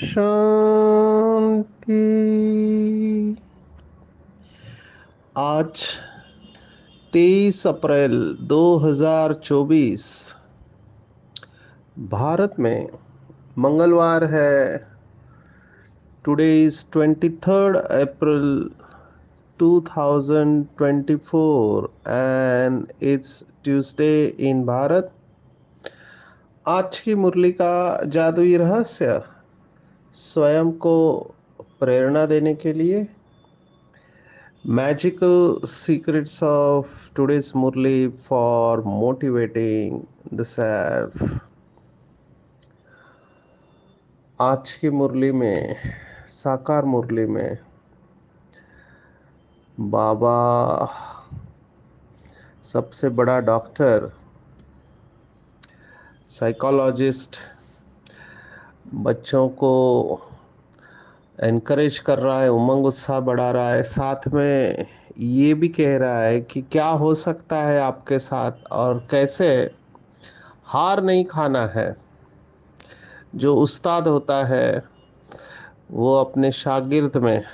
शांति। आज 23 अप्रैल 2024 भारत में मंगलवार है। Today is 23rd April 2024 and it's Tuesday in Bharat. आज की मुरली का जादुई रहस्य स्वयं को प्रेरणा देने के लिए। Magical secrets of today's Murli for motivating the self। आज की मुरली में, साकार मुरली में, बाबा सबसे बड़ा डॉक्टर, साइकोलॉजिस्ट बच्चों को एनकरेज कर रहा है, उमंग उत्साह बढ़ा रहा है, साथ में ये भी कह रहा है कि क्या हो सकता है आपके साथ और कैसे हार नहीं खाना है। जो उस्ताद होता है वो अपने शागिर्द में,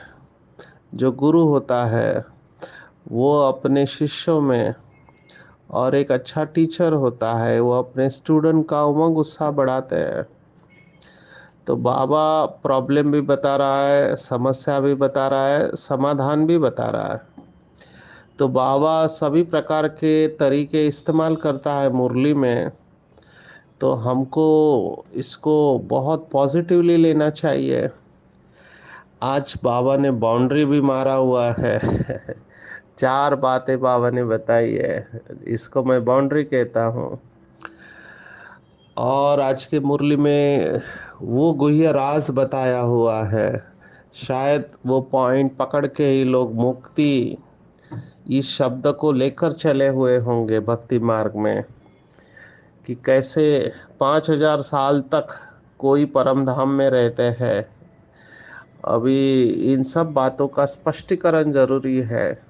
जो गुरु होता है वो अपने शिष्यों में, और एक अच्छा टीचर होता है वो अपने स्टूडेंट का उमंग उत्साह बढ़ाते हैं। तो बाबा प्रॉब्लम भी बता रहा है, समस्या भी बता रहा है, समाधान भी बता रहा है। तो बाबा सभी प्रकार के तरीके इस्तेमाल करता है मुरली में। तो हमको इसको बहुत पॉजिटिवली लेना चाहिए। आज बाबा ने बाउंड्री भी मारा हुआ है। चार बातें बाबा ने बताई है, इसको मैं बाउंड्री कहता हूँ। और आज के मुरली में वो गुह्य राज बताया हुआ है। शायद वो पॉइंट पकड़ के ही लोग मुक्ति इस शब्द को लेकर चले हुए होंगे भक्ति मार्ग में, कि कैसे 5000 साल तक कोई परम धाम में रहते हैं। अभी इन सब बातों का स्पष्टीकरण जरूरी है।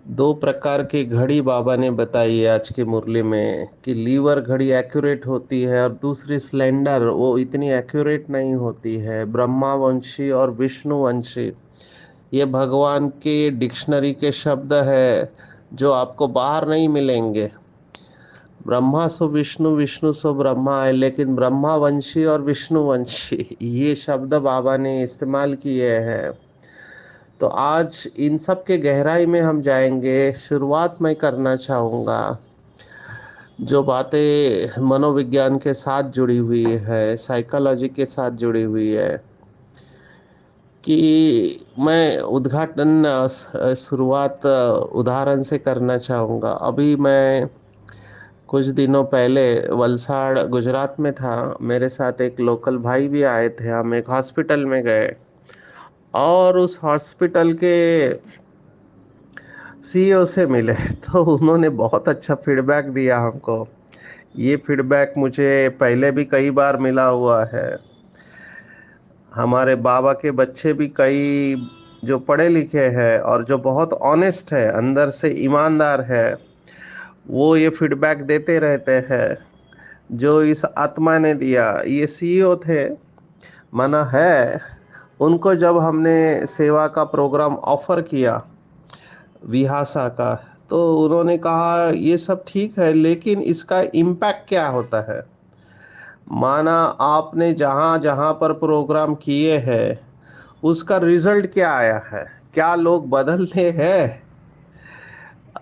दो प्रकार की घड़ी बाबा ने बताई है आज की मुरली में, कि लीवर घड़ी एक्यूरेट होती है और दूसरी स्लेंडर, वो इतनी एक्यूरेट नहीं होती है। ब्रह्मावंशी और विष्णुवंशी ये भगवान के डिक्शनरी के शब्द है जो आपको बाहर नहीं मिलेंगे। ब्रह्मा सो विष्णु, विष्णु सो ब्रह्मा है, लेकिन ब्रह्मावंशी और विष्णुवंशी ये शब्द बाबा ने इस्तेमाल किए हैं। तो आज इन सब के गहराई में हम जाएंगे। शुरुआत मैं करना चाहूँगा जो बातें मनोविज्ञान के साथ जुड़ी हुई है, साइकोलॉजी के साथ जुड़ी हुई है, कि मैं उद्घाटन शुरुआत उदाहरण से करना चाहूँगा। अभी मैं कुछ दिनों पहले वलसाड़ गुजरात में था। मेरे साथ एक लोकल भाई भी आए थे। हम एक हॉस्पिटल में गए और उस हॉस्पिटल के सीईओ से मिले। तो उन्होंने बहुत अच्छा फीडबैक दिया हमको। ये फीडबैक मुझे पहले भी कई बार मिला हुआ है। हमारे बाबा के बच्चे भी कई जो पढ़े लिखे हैं और जो बहुत ऑनेस्ट है, अंदर से ईमानदार है, वो ये फीडबैक देते रहते हैं जो इस आत्मा ने दिया। ये सीईओ थे, माना है। उनको जब हमने सेवा का प्रोग्राम ऑफर किया विहासा का, तो उन्होंने कहा ये सब ठीक है, लेकिन इसका इम्पैक्ट क्या होता है। माना आपने जहाँ जहाँ पर प्रोग्राम किए हैं उसका रिजल्ट क्या आया है, क्या लोग बदलते हैं।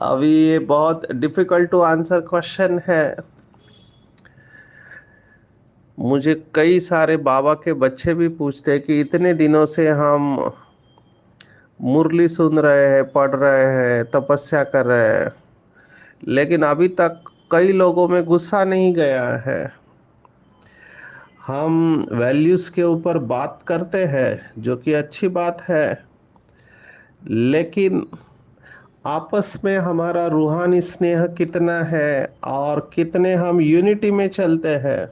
अभी ये बहुत डिफिकल्ट टू आंसर क्वेश्चन है। मुझे कई सारे बाबा के बच्चे भी पूछते हैं कि इतने दिनों से हम मुरली सुन रहे हैं, पढ़ रहे हैं, तपस्या कर रहे हैं, लेकिन अभी तक कई लोगों में गुस्सा नहीं गया है। हम वैल्यूज के ऊपर बात करते हैं जो कि अच्छी बात है, लेकिन आपस में हमारा रूहानी स्नेह कितना है और कितने हम यूनिटी में चलते हैं।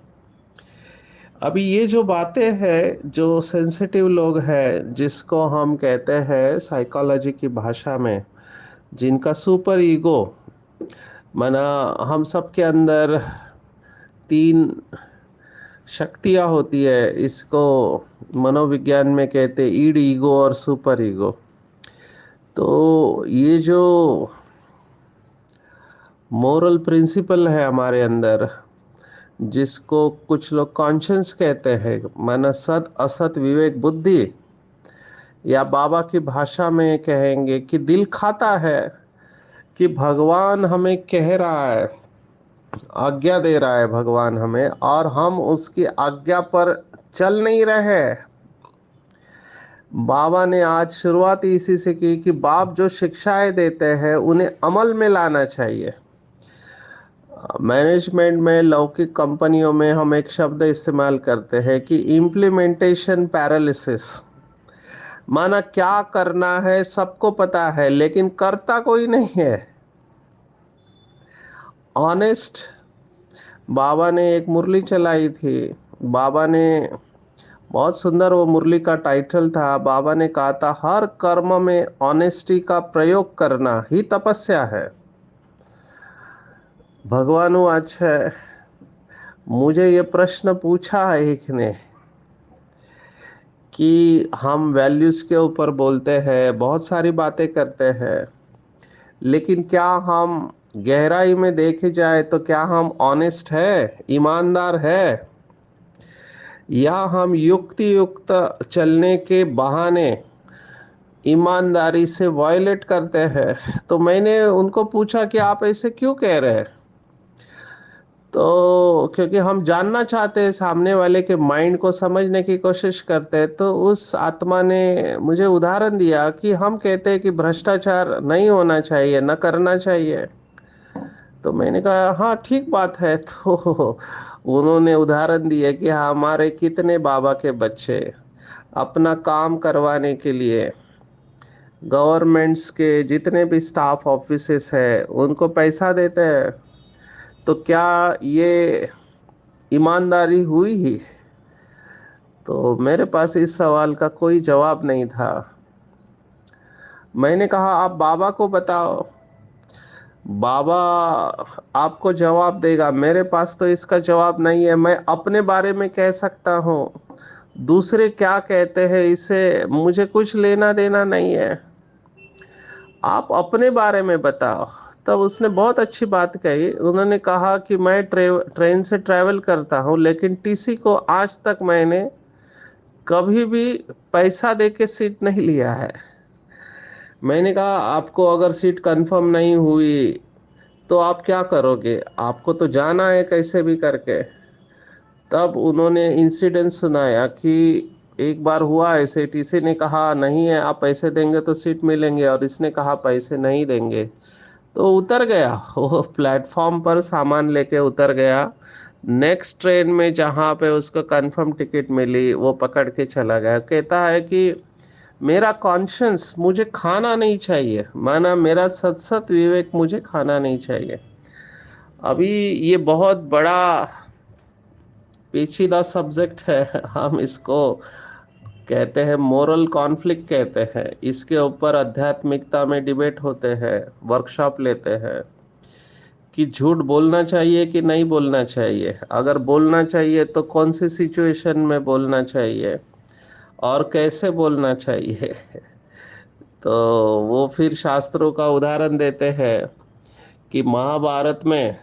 अभी ये जो बातें हैं, जो सेंसिटिव लोग हैं, जिसको हम कहते हैं साइकोलॉजी की भाषा में, जिनका सुपर ईगो, माना हम सब के अंदर तीन शक्तियाँ होती है। इसको मनोविज्ञान में कहते हैं ईड ईगो और सुपर ईगो। तो ये जो मोरल प्रिंसिपल है हमारे अंदर, जिसको कुछ लोग कॉन्शियंस कहते हैं, माना सत असत विवेक बुद्धि, या बाबा की भाषा में कहेंगे कि दिल खाता है कि भगवान हमें कह रहा है, आज्ञा दे रहा है भगवान हमें, और हम उसकी आज्ञा पर चल नहीं रहे। बाबा ने आज शुरुआत इसी से की कि बाप जो शिक्षाएं देते हैं उन्हें अमल में लाना चाहिए। मैनेजमेंट में, लौकिक कंपनियों में हम एक शब्द इस्तेमाल करते हैं कि इम्प्लीमेंटेशन पैरालिसिस। माना क्या करना है सबको पता है, लेकिन करता कोई नहीं है। ऑनेस्ट, बाबा ने एक मुरली चलाई थी। बाबा ने बहुत सुंदर, वो मुरली का टाइटल था, बाबा ने कहा था हर कर्म में ऑनेस्टी का प्रयोग करना ही तपस्या है। भगवान आज है, मुझे ये प्रश्न पूछा है एक ने कि हम वैल्यूज के ऊपर बोलते हैं, बहुत सारी बातें करते हैं, लेकिन क्या हम गहराई में देखे जाए तो क्या हम ऑनेस्ट है, ईमानदार है, या हम युक्ति युक्त चलने के बहाने ईमानदारी से वायलेट करते हैं। तो मैंने उनको पूछा कि आप ऐसे क्यों कह रहे हैं। तो क्योंकि हम जानना चाहते हैं, सामने वाले के माइंड को समझने की कोशिश करते हैं। तो उस आत्मा ने मुझे उदाहरण दिया कि हम कहते हैं कि भ्रष्टाचार नहीं होना चाहिए, न करना चाहिए। तो मैंने कहा हाँ ठीक बात है। तो उन्होंने उदाहरण दिया कि हमारे कितने बाबा के बच्चे अपना काम करवाने के लिए गवर्नमेंट्स के जितने भी स्टाफ ऑफिसेस है उनको पैसा देते हैं। तो क्या ये ईमानदारी हुई ही। तो मेरे पास इस सवाल का कोई जवाब नहीं था। मैंने कहा आप बाबा को बताओ, बाबा आपको जवाब देगा, मेरे पास तो इसका जवाब नहीं है। मैं अपने बारे में कह सकता हूँ, दूसरे क्या कहते हैं इससे मुझे कुछ लेना देना नहीं है। आप अपने बारे में बताओ। तब उसने बहुत अच्छी बात कही। उन्होंने कहा कि मैं ट्रेन से ट्रैवल करता हूँ, लेकिन टीसी को आज तक मैंने कभी भी पैसा दे के सीट नहीं लिया है। मैंने कहा आपको अगर सीट कंफर्म नहीं हुई तो आप क्या करोगे, आपको तो जाना है कैसे भी करके। तब उन्होंने इंसिडेंट सुनाया कि एक बार हुआ ऐसे, टीसी ने कहा नहीं है, आप पैसे देंगे तो सीट मिलेंगे, और इसने कहा पैसे नहीं देंगे। तो उतर गया वो प्लेटफॉर्म पर, सामान लेके उतर गया। नेक्स्ट ट्रेन में जहाँ पे उसको कंफर्म टिकट मिली वो पकड़ के चला गया। कहता है कि मेरा कॉन्शियंस मुझे खाना नहीं चाहिए, माना मेरा सत सत विवेक मुझे खाना नहीं चाहिए। अभी ये बहुत बड़ा पेचीदा सब्जेक्ट है। हम इसको कहते हैं मोरल कॉन्फ्लिक्ट कहते हैं। इसके ऊपर आध्यात्मिकता में डिबेट होते हैं, वर्कशॉप लेते हैं कि झूठ बोलना चाहिए कि नहीं बोलना चाहिए, अगर बोलना चाहिए तो कौन सी सिचुएशन में बोलना चाहिए और कैसे बोलना चाहिए। तो वो फिर शास्त्रों का उदाहरण देते हैं कि महाभारत में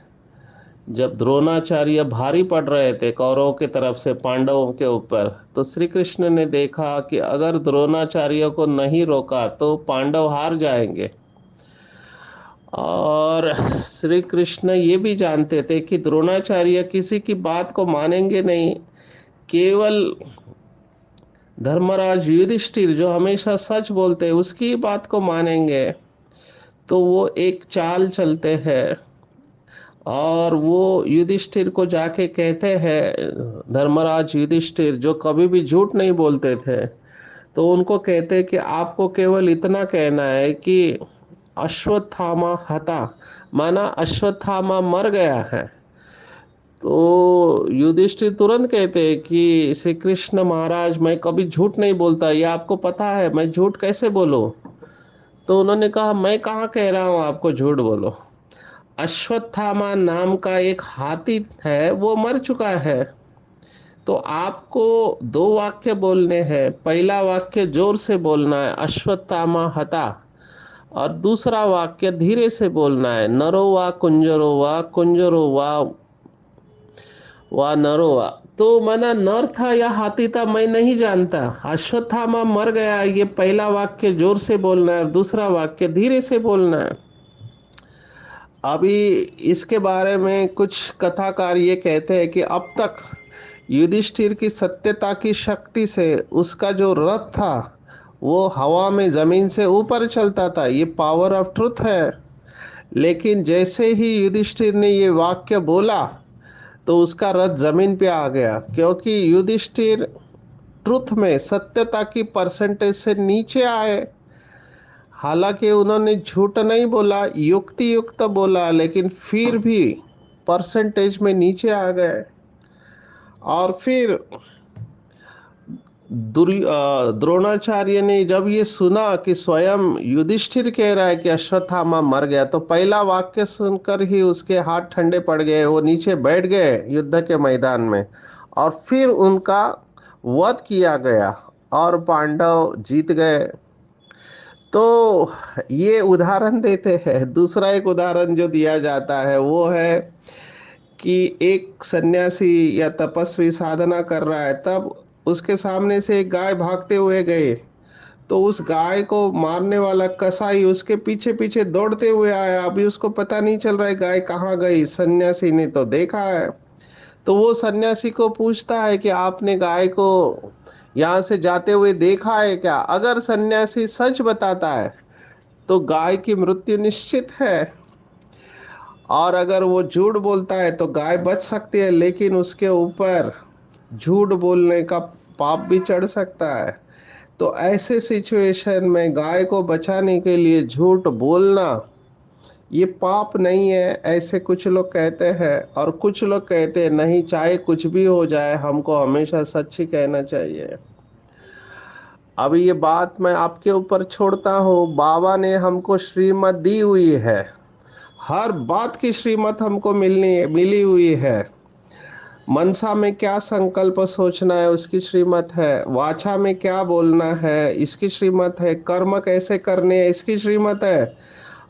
जब द्रोणाचार्य भारी पड़ रहे थे कौरवों की तरफ से पांडवों के ऊपर, तो श्री कृष्ण ने देखा कि अगर द्रोणाचार्य को नहीं रोका तो पांडव हार जाएंगे। और श्री कृष्ण ये भी जानते थे कि द्रोणाचार्य किसी की बात को मानेंगे नहीं, केवल धर्मराज युधिष्ठिर जो हमेशा सच बोलते हैं उसकी बात को मानेंगे। तो वो एक चाल चलते हैं और वो युधिष्ठिर को जाके कहते हैं, धर्मराज युधिष्ठिर जो कभी भी झूठ नहीं बोलते थे, तो उनको कहते हैं कि आपको केवल इतना कहना है कि अश्वत्थामा हता, माना अश्वत्थामा मर गया है। तो युधिष्ठिर तुरंत कहते हैं कि श्री कृष्ण महाराज, मैं कभी झूठ नहीं बोलता, ये आपको पता है, मैं झूठ कैसे बोलूं? तो उन्होंने कहा, मैं कहाँ कह रहा हूँ आपको झूठ बोलो। अश्वत्थामा नाम का एक हाथी है, वो मर चुका है। तो आपको दो वाक्य बोलने हैं। पहला वाक्य जोर से बोलना है, अश्वत्थामा हता, और दूसरा वाक्य धीरे से बोलना है, नरो वा कुंजरो वा, कुंजरो वा नरो वा। तो माना नर था या हाथी था मैं नहीं जानता, अश्वत्थामा मर गया, ये पहला वाक्य जोर से बोलना है और दूसरा वाक्य धीरे से बोलना है। अभी इसके बारे में कुछ कथाकार ये कहते हैं कि अब तक युधिष्ठिर की सत्यता की शक्ति से उसका जो रथ था वो हवा में जमीन से ऊपर चलता था, ये पावर ऑफ ट्रुथ है। लेकिन जैसे ही युधिष्ठिर ने ये वाक्य बोला तो उसका रथ जमीन पे आ गया, क्योंकि युधिष्ठिर ट्रुथ में, सत्यता की परसेंटेज से नीचे आए। हालांकि उन्होंने झूठ नहीं बोला, युक्ति युक्त बोला, लेकिन फिर भी परसेंटेज में नीचे आ गए। और फिर द्रोणाचार्य ने जब ये सुना कि स्वयं युधिष्ठिर कह रहा है कि अश्वत्थामा मर गया, तो पहला वाक्य सुनकर ही उसके हाथ ठंडे पड़ गए, वो नीचे बैठ गए युद्ध के मैदान में। और फिर उनका वध किया गया और पांडव जीत गए। तो ये उदाहरण देते हैं। दूसरा एक उदाहरण जो दिया जाता है वो है कि एक सन्यासी या तपस्वी साधना कर रहा है, तब उसके सामने से एक गाय भागते हुए गए। तो उस गाय को मारने वाला कसाई उसके पीछे पीछे दौड़ते हुए आया। अभी उसको पता नहीं चल रहा है गाय कहाँ गई, सन्यासी ने तो देखा है। तो वो सन्यासी को पूछता है कि आपने गाय को यहाँ से जाते हुए देखा है क्या? अगर सन्यासी सच बताता है तो गाय की मृत्यु निश्चित है, और अगर वो झूठ बोलता है तो गाय बच सकती है, लेकिन उसके ऊपर झूठ बोलने का पाप भी चढ़ सकता है। तो ऐसे सिचुएशन में गाय को बचाने के लिए झूठ बोलना ये पाप नहीं है, ऐसे कुछ लोग कहते हैं। और कुछ लोग कहते हैं नहीं, चाहे कुछ भी हो जाए हमको हमेशा सच ही कहना चाहिए। अब ये बात मैं आपके ऊपर छोड़ता हूँ। बाबा ने हमको श्रीमत दी हुई है, हर बात की श्रीमत हमको मिली हुई है। मनसा में क्या संकल्प सोचना है उसकी श्रीमत है, वाचा में क्या बोलना है इसकी श्रीमत है, कर्म कैसे करने हैं इसकी श्रीमत है।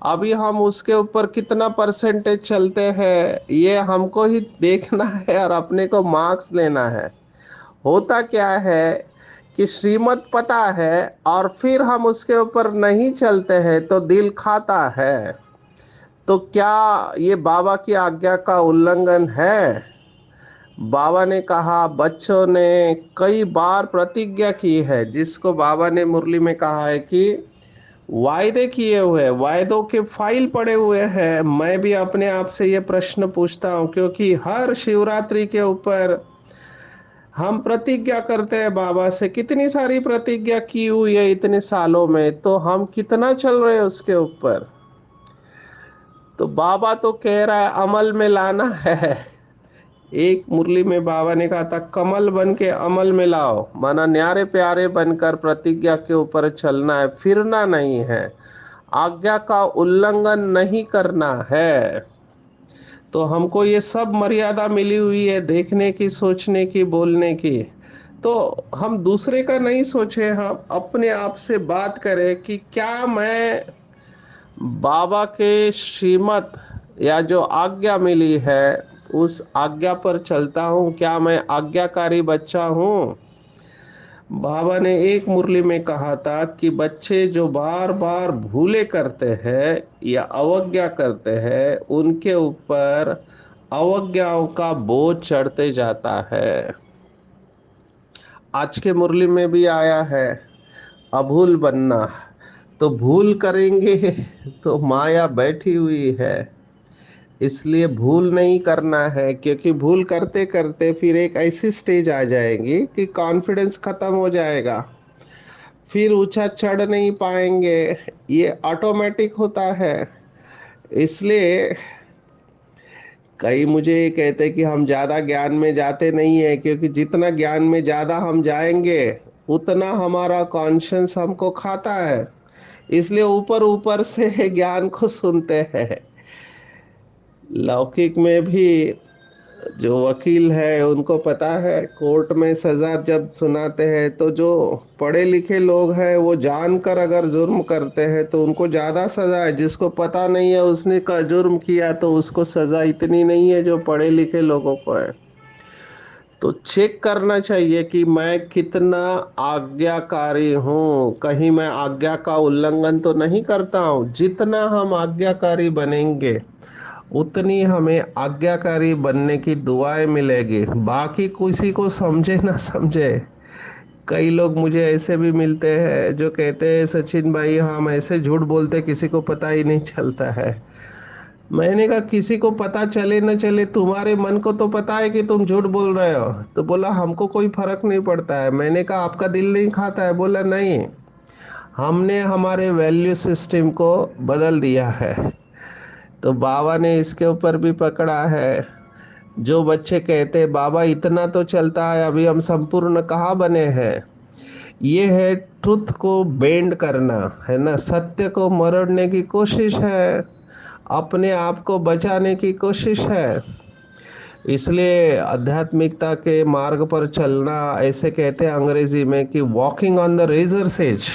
अभी हम उसके ऊपर कितना परसेंटेज चलते हैं ये हमको ही देखना है और अपने को मार्क्स लेना है। होता क्या है कि श्रीमत पता है और फिर हम उसके ऊपर नहीं चलते हैं तो दिल खाता है। तो क्या ये बाबा की आज्ञा का उल्लंघन है? बाबा ने कहा, बच्चों ने कई बार प्रतिज्ञा की है, जिसको बाबा ने मुरली में कहा है कि वायदे किए हुए, वायदों के फाइल पड़े हुए हैं। मैं भी अपने आप से ये प्रश्न पूछता हूँ, क्योंकि हर शिवरात्रि के ऊपर हम प्रतिज्ञा करते हैं बाबा से। कितनी सारी प्रतिज्ञा की हुई है इतने सालों में, तो हम कितना चल रहे हैं उसके ऊपर? तो बाबा तो कह रहा है अमल में लाना है। एक मुरली में बाबा ने कहा था, कमल बन के अमल में लाओ, माना न्यारे प्यारे बनकर प्रतिज्ञा के ऊपर चलना है, फिरना नहीं है, आज्ञा का उल्लंघन नहीं करना है। तो हमको ये सब मर्यादा मिली हुई है, देखने की, सोचने की, बोलने की। तो हम दूसरे का नहीं सोचे, हम अपने आप से बात करें कि क्या मैं बाबा के श्रीमत या जो आज्ञा मिली है उस आज्ञा पर चलता हूँ? क्या मैं आज्ञाकारी बच्चा हूँ? बाबा ने एक मुरली में कहा था कि बच्चे जो बार बार भूले करते हैं या अवज्ञा करते हैं, उनके ऊपर अवज्ञाओं का बोझ चढ़ते जाता है। आज के मुरली में भी आया है, अभूल बनना। तो भूल करेंगे तो माया बैठी हुई है, इसलिए भूल नहीं करना है, क्योंकि भूल करते करते फिर एक ऐसी स्टेज आ जाएगी कि कॉन्फिडेंस खत्म हो जाएगा। फिर ऊंचा चढ़ नहीं पाएंगे। ये ऑटोमेटिक होता है। इसलिए कई मुझे ये कहते हैं कि हम ज्यादा ज्ञान में जाते नहीं है, क्योंकि जितना ज्ञान में ज्यादा हम जाएंगे उतना हमारा कॉन्शियस हमको खाता है। इसलिए ऊपर ऊपर से ज्ञान को सुनते हैं। लौकिक में भी जो वकील है उनको पता है, कोर्ट में सजा जब सुनाते हैं तो जो पढ़े लिखे लोग हैं वो जानकर अगर जुर्म करते हैं तो उनको ज्यादा सजा है। जिसको पता नहीं है उसने का जुर्म किया तो उसको सजा इतनी नहीं है जो पढ़े लिखे लोगों को है। तो चेक करना चाहिए कि मैं कितना आज्ञाकारी हूँ, कहीं मैं आज्ञा का उल्लंघन तो नहीं करता हूँ। जितना हम आज्ञाकारी बनेंगे उतनी हमें आज्ञाकारी बनने की दुआएं मिलेगी। बाकी किसी को समझे ना समझे, कई लोग मुझे ऐसे भी मिलते हैं जो कहते हैं सचिन भाई हम ऐसे झूठ बोलते किसी को पता ही नहीं चलता है। मैंने कहा किसी को पता चले न चले, तुम्हारे मन को तो पता है कि तुम झूठ बोल रहे हो। तो बोला हमको कोई फर्क नहीं पड़ता है। मैंने कहा आपका दिल नहीं खाता है? बोला नहीं, हमने हमारे वैल्यू सिस्टम को बदल दिया है। तो बाबा ने इसके ऊपर भी पकड़ा है। जो बच्चे कहते हैं बाबा इतना तो चलता है, अभी हम संपूर्ण कहाँ बने हैं। ये है ट्रुथ को बेंड करना, है ना, सत्य को मरोड़ने की कोशिश है, अपने आप को बचाने की कोशिश है। इसलिए आध्यात्मिकता के मार्ग पर चलना, ऐसे कहते हैं अंग्रेजी में कि walking on the razor's edge,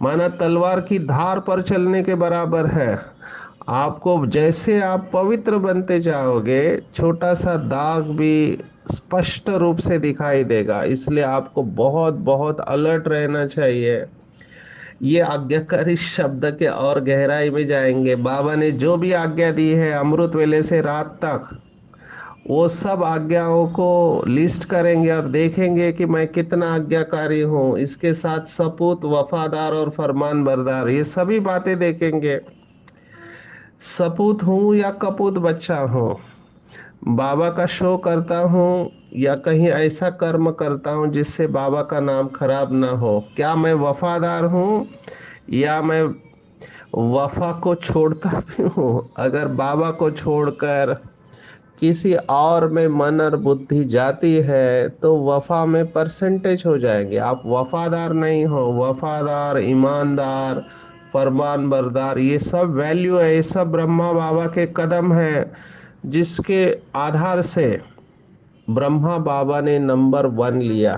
माना तलवार की धार पर चलने के बराबर है। आपको जैसे आप पवित्र बनते जाओगे छोटा सा दाग भी स्पष्ट रूप से दिखाई देगा। इसलिए आपको बहुत बहुत अलर्ट रहना चाहिए। ये आज्ञाकारी शब्द के और गहराई में जाएंगे। बाबा ने जो भी आज्ञा दी है अमृत वेले से रात तक, वो सब आज्ञाओं को लिस्ट करेंगे और देखेंगे कि मैं कितना आज्ञाकारी हूँ। इसके साथ सपूत, वफादार और फरमान बरदार, ये सभी बातें देखेंगे। सपूत हूँ या कपूत बच्चा हूँ, बाबा का शो करता हूँ या कहीं ऐसा कर्म करता हूँ जिससे बाबा का नाम खराब ना हो, क्या मैं वफादार हूँ या मैं वफा को छोड़ता भी हूँ। अगर बाबा को छोड़कर किसी और में मन और बुद्धि जाती है तो वफा में परसेंटेज हो जाएंगे। आप वफादार नहीं हो। वफादार, ईमानदार, फरमान बरदार, ये सब वैल्यू है, ये सब ब्रह्मा बाबा के कदम है, जिसके आधार से ब्रह्मा बाबा ने नंबर 1 लिया।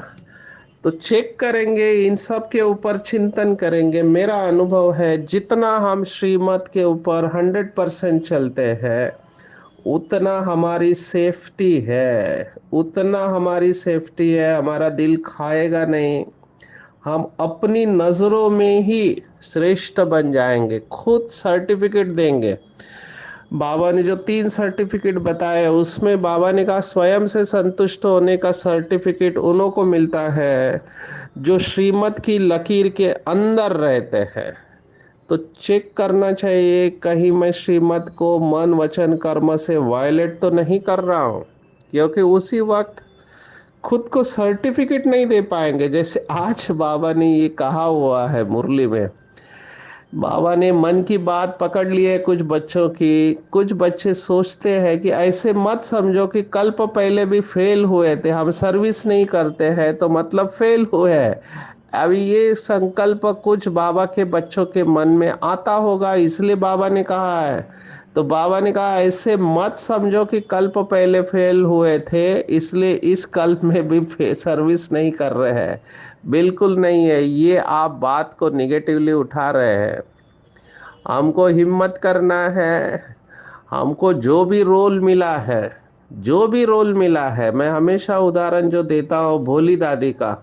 तो चेक करेंगे, इन सब के ऊपर चिंतन करेंगे। मेरा अनुभव है जितना हम श्रीमत के ऊपर 100% चलते हैं उतना हमारी सेफ्टी है, उतना हमारी सेफ्टी है। हमारा दिल खाएगा नहीं। हम अपनी नजरों में ही श्रेष्ठ बन जाएंगे, खुद सर्टिफिकेट देंगे। बाबा ने जो 3 सर्टिफिकेट बताए उसमें बाबा ने कहा स्वयं से संतुष्ट होने का सर्टिफिकेट उन्हों को मिलता है जो श्रीमत की लकीर के अंदर रहते हैं। तो चेक करना चाहिए कहीं मैं श्रीमत को मन वचन कर्म से वायलेट तो नहीं कर रहा हूं, क्योंकि उसी वक्त खुद को सर्टिफिकेट नहीं दे पाएंगे। जैसे आज बाबा ने ये कहा हुआ है मुरली में, बाबा ने मन की बात पकड़ ली है कुछ बच्चों की। कुछ बच्चे सोचते हैं कि ऐसे मत समझो कि कल्प पहले भी फेल हुए थे, हम सर्विस नहीं करते हैं तो मतलब फेल हुए हैं। अभी ये संकल्प कुछ बाबा के बच्चों के मन में आता होगा, इसलिए बाबा ने कहा है। तो बाबा ने कहा ऐसे मत समझो कि कल्प पहले फेल हुए थे इसलिए इस कल्प में भी सर्विस नहीं कर रहे हैं। बिल्कुल नहीं है, ये आप बात को निगेटिवली उठा रहे हैं। हमको हिम्मत करना है। हमको जो भी रोल मिला है, जो भी रोल मिला है, मैं हमेशा उदाहरण जो देता हूँ भोली दादी का,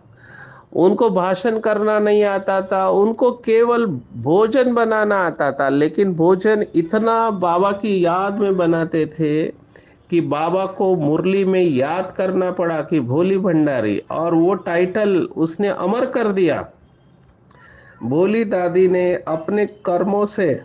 उनको भाषण करना नहीं आता था, उनको केवल भोजन बनाना आता था। लेकिन भोजन इतना बाबा की याद में बनाते थे कि बाबा को मुरली में याद करना पड़ा कि भोली भंडारी, और वो टाइटल उसने अमर कर दिया। भोली दादी ने अपने कर्मों से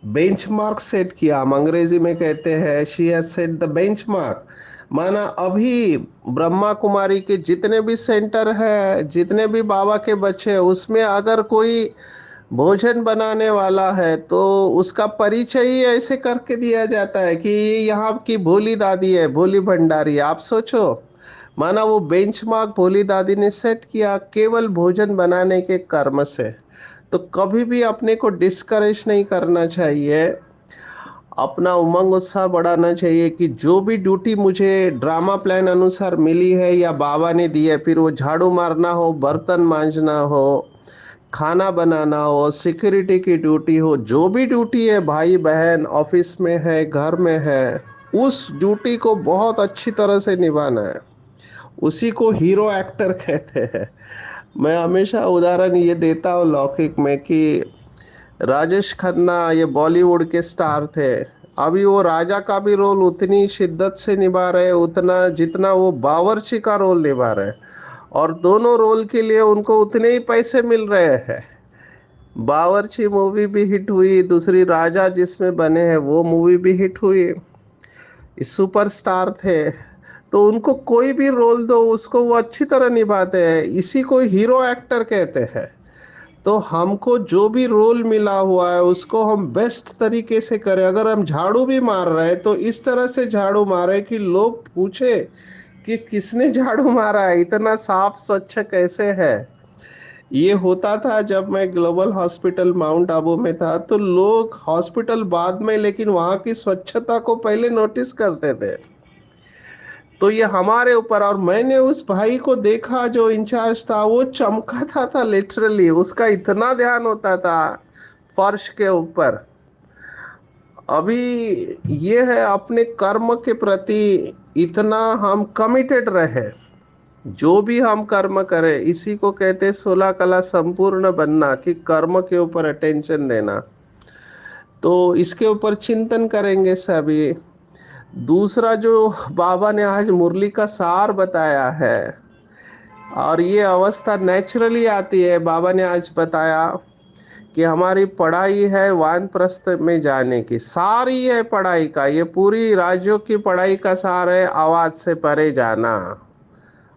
बेंचमार्क सेट किया। हम अंग्रेजी में कहते हैं she has set the benchmark. माना अभी ब्रह्मा कुमारी के जितने भी सेंटर है, जितने भी बाबा के बच्चे हैं, उसमें अगर कोई भोजन बनाने वाला है तो उसका परिचय ही ऐसे करके दिया जाता है कि ये यहाँ की भोली दादी है, भोली भंडारी। आप सोचो, माना वो बेंचमार्क भोली दादी ने सेट किया केवल भोजन बनाने के कर्म से। तो कभी भी अपने को डिस्करेज नहीं करना चाहिए, अपना उमंग उत्साह बढ़ाना चाहिए कि जो भी ड्यूटी मुझे ड्रामा प्लान अनुसार मिली है या बाबा ने दी है, फिर वो झाड़ू मारना हो, बर्तन मांजना हो, खाना बनाना हो, सिक्योरिटी की ड्यूटी हो, जो भी ड्यूटी है, भाई बहन ऑफिस में है, घर में है, उस ड्यूटी को बहुत अच्छी तरह से निभाना है। उसी को हीरो एक्टर कहते हैं। मैं हमेशा उदाहरण ये देता हूँ लौकिक में कि राजेश खन्ना ये बॉलीवुड के स्टार थे। अभी वो राजा का भी रोल उतनी शिद्दत से निभा रहे हैं उतना जितना वो बावर्ची का रोल निभा रहे हैं, और दोनों रोल के लिए उनको उतने ही पैसे मिल रहे हैं। बावर्ची मूवी भी हिट हुई, दूसरी राजा जिसमें बने हैं वो मूवी भी हिट हुई, सुपरस्टार थे। तो उनको कोई भी रोल दो उसको वो अच्छी तरह निभाते हैं, इसी को हीरो एक्टर कहते हैं। तो हमको जो भी रोल मिला हुआ है उसको हम बेस्ट तरीके से करें। अगर हम झाड़ू भी मार रहे हैं तो इस तरह से झाड़ू मारे कि लोग पूछे कि किसने झाड़ू मारा है, इतना साफ स्वच्छ कैसे है। ये होता था जब मैं ग्लोबल हॉस्पिटल माउंट आबू में था, तो लोग हॉस्पिटल बाद में लेकिन वहां की स्वच्छता को पहले नोटिस करते थे। तो ये हमारे ऊपर, और मैंने उस भाई को देखा जो इंचार्ज था, वो चमका था लिटरली, उसका इतना ध्यान होता था फर्श के ऊपर। अभी ये है अपने कर्म के प्रति इतना हम कमिटेड रहे, जो भी हम कर्म करें, इसी को कहते हैं 16 कला संपूर्ण बनना, कि कर्म के ऊपर अटेंशन देना। तो इसके ऊपर चिंतन करेंगे सभी। दूसरा जो बाबा ने आज मुरली का सार बताया है, और ये अवस्था नेचुरली आती है। बाबा ने आज बताया कि हमारी पढ़ाई है वानप्रस्थ में जाने की, सारी है पढ़ाई का, ये पूरी राज्यों की पढ़ाई का सार है, आवाज से परे जाना,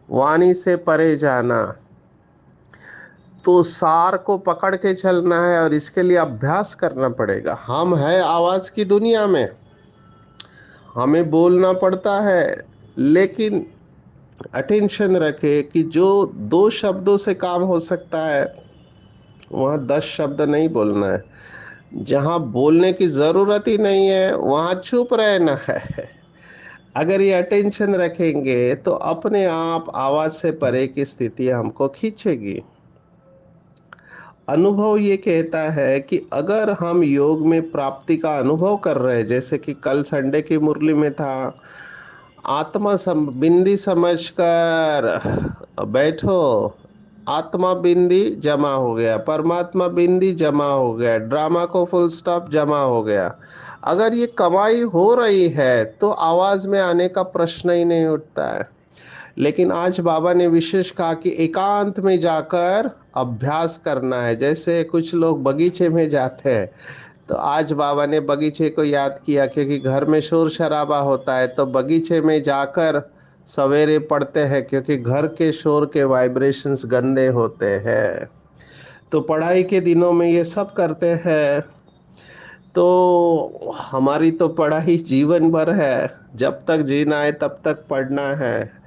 वाणी से परे जाना। तो सार को पकड़ के चलना है और इसके लिए अभ्यास करना पड़ेगा। हम है आवाज की दुनिया में, हमें बोलना पड़ता है, लेकिन अटेंशन रखे कि जो 2 शब्दों से काम हो सकता है वहां 10 शब्द नहीं बोलना है। जहां बोलने की जरूरत ही नहीं है वहां चुप रहना है। अगर ये अटेंशन रखेंगे तो अपने आप आवाज से परे की स्थिति हमको खींचेगी। अनुभव ये कहता है कि अगर हम योग में प्राप्ति का अनुभव कर रहे हैं, जैसे कि कल संडे की मुरली में था, बिंदी समझकर बैठो, आत्मा बिंदी जमा हो गया, परमात्मा बिंदी जमा हो गया, ड्रामा को फुल स्टॉप जमा हो गया। अगर ये कमाई हो रही है तो आवाज में आने का प्रश्न ही नहीं उठता है। लेकिन आज बाबा ने विशेष कहा कि एकांत में जाकर अभ्यास करना है। जैसे कुछ लोग बगीचे में जाते हैं, तो आज बाबा ने बगीचे को याद किया, क्योंकि घर में शोर शराबा होता है, तो बगीचे में जाकर सवेरे पढ़ते हैं, क्योंकि घर के शोर के वाइब्रेशंस गंदे होते हैं। तो पढ़ाई के दिनों में ये सब करते हैं। तो हमारी तो पढ़ाई जीवन भर है, जब तक जीना है तब तक पढ़ना है।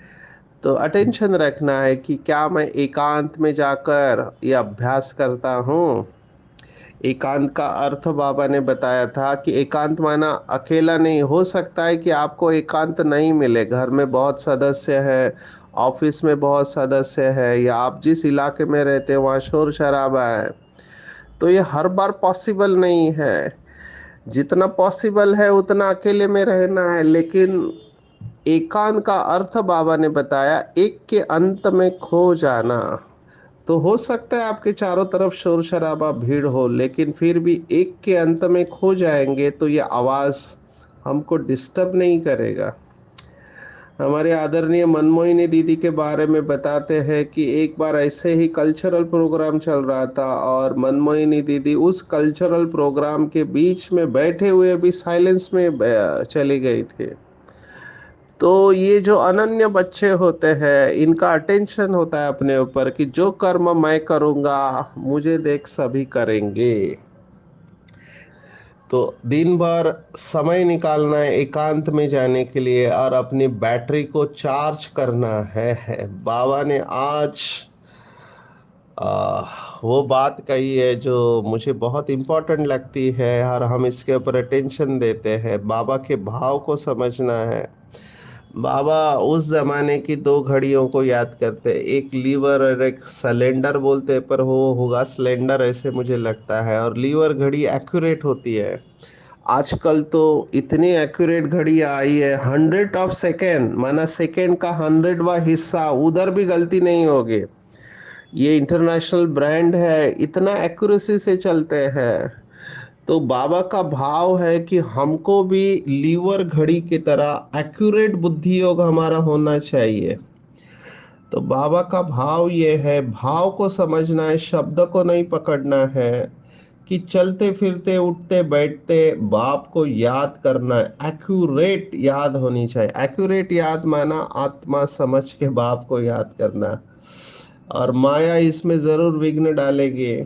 तो अटेंशन रखना है कि क्या मैं एकांत में जाकर ये अभ्यास करता हूँ। एकांत का अर्थ बाबा ने बताया था कि एकांत माना अकेला नहीं। हो सकता है कि आपको एकांत नहीं मिले, घर में बहुत सदस्य है, ऑफिस में बहुत सदस्य है, या आप जिस इलाके में रहते हैं वहाँ शोर शराबा है। तो ये हर बार पॉसिबल नहीं है। जितना पॉसिबल है उतना अकेले में रहना है। लेकिन एकांत का अर्थ बाबा ने बताया एक के अंत में खो जाना। तो हो सकता है आपके चारों तरफ शोर शराबा भीड़ हो, लेकिन फिर भी एक के अंत में खो जाएंगे तो ये आवाज हमको डिस्टर्ब नहीं करेगा। हमारे आदरणीय मनमोहिनी दीदी के बारे में बताते हैं कि एक बार ऐसे ही कल्चरल प्रोग्राम चल रहा था, और मनमोहिनी दीदी उस कल्चरल प्रोग्राम के बीच में बैठे हुए भी साइलेंस में चली गई थी। तो ये जो अनन्य बच्चे होते हैं, इनका अटेंशन होता है अपने ऊपर कि जो कर्म मैं करूंगा मुझे देख सभी करेंगे। तो दिन भर समय निकालना है एकांत में जाने के लिए और अपनी बैटरी को चार्ज करना है। बाबा ने आज वो बात कही है जो मुझे बहुत इम्पोर्टेंट लगती है और हम इसके ऊपर अटेंशन देते हैं। बाबा के भाव को समझना है। बाबा उस जमाने की दो घड़ियों को याद करते हैं, एक लीवर और एक सिलेंडर बोलते, पर वो होगा सिलेंडर ऐसे मुझे लगता है। और लीवर घड़ी एक्यूरेट होती है। आजकल तो इतनी एक्यूरेट घड़ी आई है, 100 ऑफ सेकेंड, माना सेकेंड का 100वां हिस्सा उधर भी गलती नहीं होगी। ये इंटरनेशनल ब्रांड है, इतना एक्यूरेसी से चलते हैं। तो बाबा का भाव है कि हमको भी लीवर घड़ी की तरह एक्यूरेट बुद्धि योग हमारा होना चाहिए। तो बाबा का भाव ये है, भाव को समझना है, शब्द को नहीं पकड़ना है, कि चलते फिरते उठते बैठते बाप को याद करना है। एक्यूरेट याद होनी चाहिए। एक्यूरेट याद माना आत्मा समझ के बाप को याद करना। और माया इसमें जरूर विघ्न डालेगी।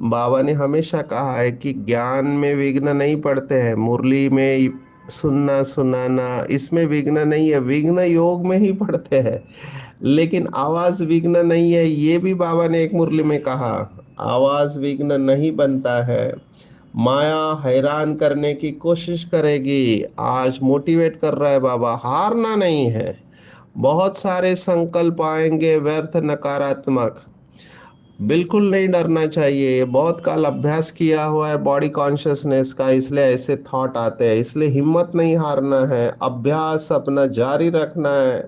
बाबा ने हमेशा कहा है कि ज्ञान में विघ्न नहीं पड़ते हैं, मुरली में सुनना सुनाना इसमें विघ्न नहीं है, विघ्न योग में ही पड़ते हैं। लेकिन आवाज विघ्न नहीं है, ये भी बाबा ने एक मुरली में कहा। आवाज विघ्न नहीं बनता है। माया हैरान करने की कोशिश करेगी। आज मोटिवेट कर रहा है बाबा, हारना नहीं है। बहुत सारे संकल्प आएंगे व्यर्थ नकारात्मक, बिल्कुल नहीं डरना चाहिए। बहुत काल अभ्यास किया हुआ है बॉडी कॉन्शियसनेस का, इसलिए ऐसे थॉट आते हैं। इसलिए हिम्मत नहीं हारना है, अभ्यास अपना जारी रखना है,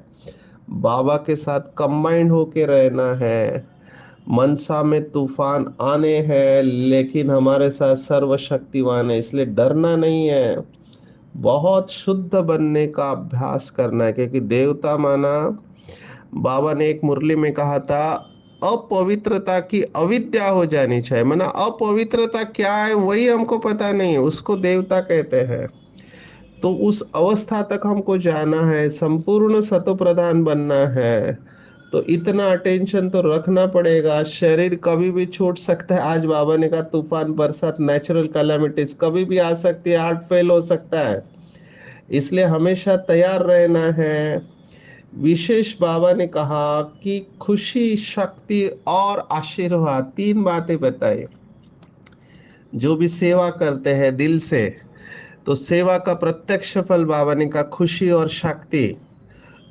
बाबा के साथ कंबाइंड होके रहना है। मनसा में तूफान आने हैं, लेकिन हमारे साथ सर्वशक्तिवान है, इसलिए डरना नहीं है। बहुत शुद्ध बनने का अभ्यास करना है, क्योंकि देवता माना, बाबा ने एक मुरली में कहा था, अपवित्रता की अविद्या हो जानी चाहिए। माना अपवित्रता क्या है वही हमको पता नहीं, उसको देवता कहते हैं। तो उस अवस्था तक हमको जाना है, संपूर्ण सतो प्रधान बनना है। तो इतना अटेंशन तो रखना पड़ेगा। शरीर कभी भी छूट सकता है। आज बाबा ने कहा तूफान बरसात नेचुरल कैलामिटीज कभी भी आ सकती है, हार्ट फेल हो सकता है, इसलिए हमेशा तैयार रहना है। विशेष बाबा ने कहा कि खुशी, शक्ति और आशीर्वाद, तीन बातें बताई। जो भी सेवा करते हैं दिल से, तो सेवा का प्रत्यक्ष फल बाबा ने कहा खुशी और शक्ति।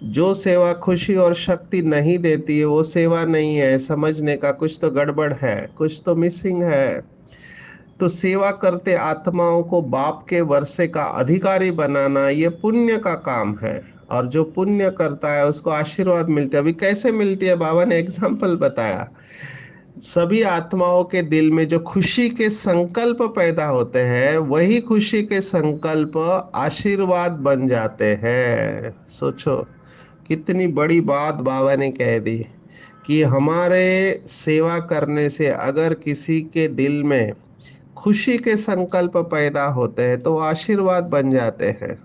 जो सेवा खुशी और शक्ति नहीं देती है वो सेवा नहीं है, समझने का कुछ तो गड़बड़ है, कुछ तो मिसिंग है। तो सेवा करते आत्माओं को बाप के वर्षे का अधिकारी बनाना ये पुण्य का काम है। और जो पुण्य करता है उसको आशीर्वाद मिलते है। अभी कैसे मिलती है, बाबा ने एग्जाम्पल बताया। सभी आत्माओं के दिल में जो खुशी के संकल्प पैदा होते हैं, वही खुशी के संकल्प आशीर्वाद बन जाते हैं। सोचो कितनी बड़ी बात बाबा ने कह दी, कि हमारे सेवा करने से अगर किसी के दिल में खुशी के संकल्प पैदा होते हैं तो आशीर्वाद बन जाते हैं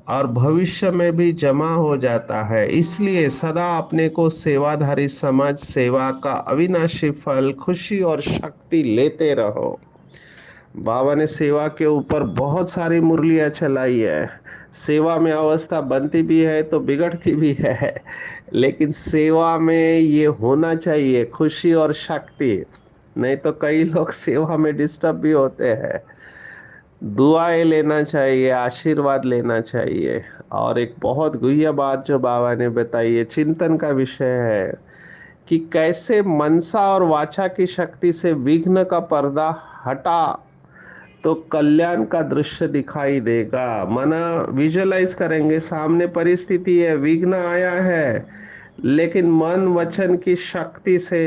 और भविष्य में भी जमा हो जाता है। इसलिए सदा अपने को सेवाधारी समझ, सेवा का अविनाशी फल खुशी और शक्ति लेते रहो। बाबा ने सेवा के ऊपर बहुत सारी मुरलियां चलाई है। सेवा में अवस्था बनती भी है तो बिगड़ती भी है, लेकिन सेवा में ये होना चाहिए खुशी और शक्ति। नहीं तो कई लोग सेवा में डिस्टर्ब भी होते हैं। दुआएं लेना चाहिए, आशीर्वाद लेना चाहिए। और एक बहुत गुह्य बात जो बाबा ने बताई है, चिंतन का विषय है, कि कैसे मनसा और वाचा की शक्ति से विघ्न का पर्दा हटा तो कल्याण का दृश्य दिखाई देगा। मना विजुअलाइज करेंगे, सामने परिस्थिति है, विघ्न आया है, लेकिन मन वचन की शक्ति से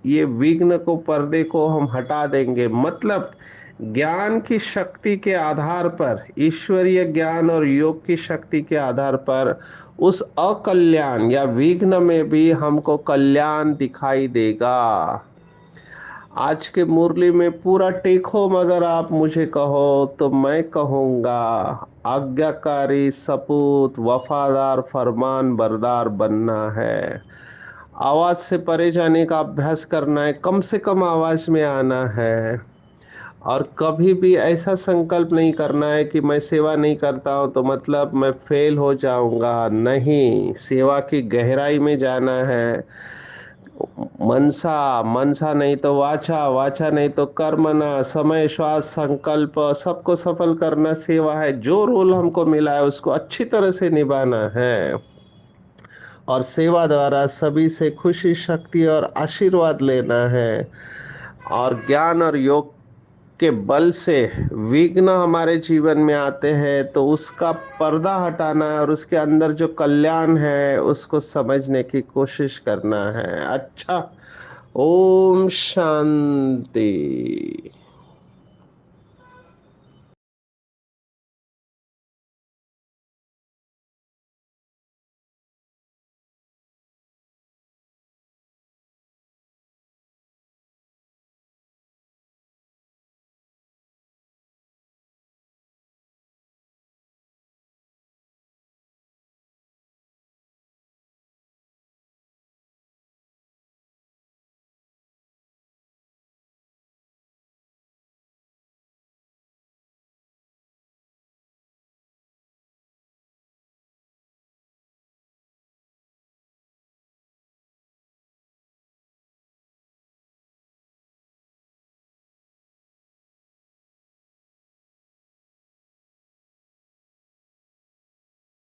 ये विघ्न को, पर्दे को हम हटा देंगे। मतलब ज्ञान की शक्ति के आधार पर, ईश्वरीय ज्ञान और योग की शक्ति के आधार पर उस अकल्याण या विघ्न में भी हमको कल्याण दिखाई देगा। आज के मुरली में पूरा टेक होम अगर आप मुझे कहो तो मैं कहूँगा, आज्ञाकारी, सपूत, वफादार, फरमान बरदार बनना है। आवाज से परे जाने का अभ्यास करना है, कम से कम आवाज में आना है। और कभी भी ऐसा संकल्प नहीं करना है कि मैं सेवा नहीं करता हूं तो मतलब मैं फेल हो जाऊंगा। नहीं, सेवा की गहराई में जाना है। मनसा, मनसा नहीं तो वाचा, वाचा नहीं तो कर्मणा, समय, श्वास, संकल्प, सबको सफल करना सेवा है। जो रोल हमको मिला है उसको अच्छी तरह से निभाना है, और सेवा द्वारा सभी से खुशी, शक्ति और आशीर्वाद लेना है। और ज्ञान और योग के बल से विघ्न हमारे जीवन में आते हैं तो उसका पर्दा हटाना है, और उसके अंदर जो कल्याण है उसको समझने की कोशिश करना है। अच्छा, ओम शांति।